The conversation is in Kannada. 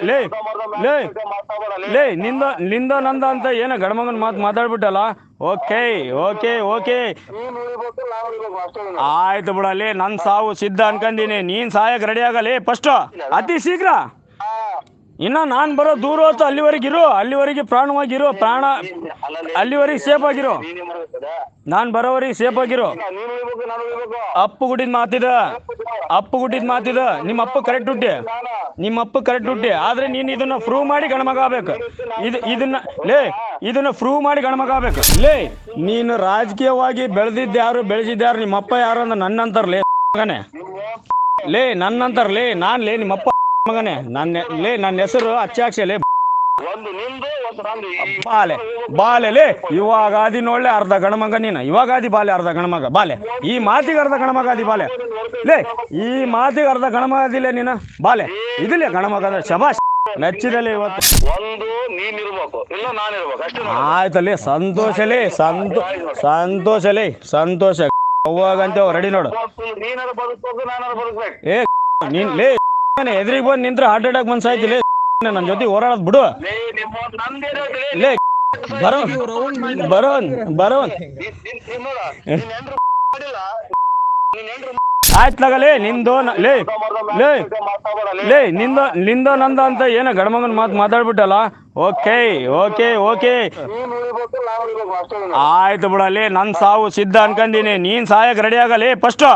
ಲೇ ಲೇ ಲೇ ನಿಂದ ನಂದ ಅಂತ ಏನ ಗಡಮಗನ್ ಮಾತಾಡ್ಬಿಟ್ಟಲ್ಲ. ಓಕೆ ಓಕೆ ಓಕೆ ಆಯ್ತು ಬಿಡಲಿ, ನನ್ ಸಾವು ಸಿದ್ಧ ಅನ್ಕಂದೀನಿ. ನೀನ್ ಸಾಯಕ್ ರೆಡಿ ಆಗಲಿ ಫಸ್ಟ್ ಅತಿ ಶೀಘ್ರ. ಇನ್ನ ನಾನ್ ಬರೋ ದೂರ ಹೊತ್ತು ಅಲ್ಲಿವರೆಗೆ ಪ್ರಾಣವಾಗಿರು, ಅಲ್ಲಿವರೆಗೆ ಸೇಫ್ ಆಗಿರು. ನಾನ್ ಬರೋವರೆಗೆ ಸೇಫ್ ಆಗಿರು. ಅಪ್ಪು ಗುಟ್ಟಿದ್ ಮಾತಿದ ನಿಮ್ಮ ಅಪ್ಪ ಕರೆಕ್ಟ್ ಹುಟ್ಟಿ ಆದ್ರೆ ನೀನ್ ಇದನ್ನ ಪ್ರೂವ್ ಮಾಡಿ ಗಣಮಗ ಆಗ್ಬೇಕು. ಇದನ್ನ ಪ್ರೂವ್ ಮಾಡಿ ಗಣಮಗ ಆಗ್ಬೇಕು. ನೀನು ರಾಜಕೀಯವಾಗಿ ಬೆಳೆದಿದ್ಯಾರು ನಿಮ್ಮಪ್ಪ ಯಾರು ಅಂದ ನನ್ನಂತರ್ಲೇ ಮಗನೇ. ನನ್ನಂತರ್ಲೇ ನಿಮ್ಮಪ್ಪ ಮಗನೇ. ನನ್ನ ಹೆಸರು ಅಚ್ಚಾಕ್ಷಲೆ ಬಾಲೆ ಇವಾಗ ಆದಿ ನೋಡ್ಲೆ ಅರ್ಧ ಗಣಮಗ ನೀನು. ಇವಾಗ ಆದಿ ಬಾಲೆ ಅರ್ಧ ಗಣಮಗ ಬಾಲೆ. ಈ ಮಾತಿಗೆ ಅರ್ಧ ಗಣಮಗ ಆದಿ ಬಾಲೆ. ಈ ಮಾತಿಗೆ ಅರ್ಧ ಗಣಮಗ ಆದಿಲ್ಲ ನೀನು ಬಾಲೆ. ಇದಿಲ್ಲ ಗಣಮಗದ ಶಬಾಷ್. ಮೆಚ್ಚಿದಲ್ಲಿ ಇವತ್ತು ಆಯ್ತಲ್ಲಿ ಸಂತೋಷ ಅವಾಗಂತ ರೆಡಿ ನೋಡು. ಎದ್ರಿಗೆ ಬಂದು ನಿಂತ್ರೆ ಹಾರ್ಟ್ ಅಟ್ಯಾಕ್ ಬಂದ್ ಸಾಯ್ತಿಲ್ಲ. ನನ್ನ ಜೊತೆ ಹೋರಾಡೋದ್ ಬಿಡು. ಬರೋನ್ ಆಯ್ತಲಾಗಲೇ ನಿಂದ ನಂದ ಅಂತ ಏನ ಗಡಮಗನ್ ಮಾತಾಡ್ಬಿಟ್ಟಲ್ಲ. ಓಕೆ ಓಕೆ ಓಕೆ ಆಯ್ತು ಬಿಡಲಿ, ನನ್ ಸಾವು ಸಿದ್ಧ ಅನ್ಕಂದೀನಿ. ನೀನ್ ಸಾಯಕ್ ರೆಡಿ ಆಗಲಿ ಫಸ್ಟ್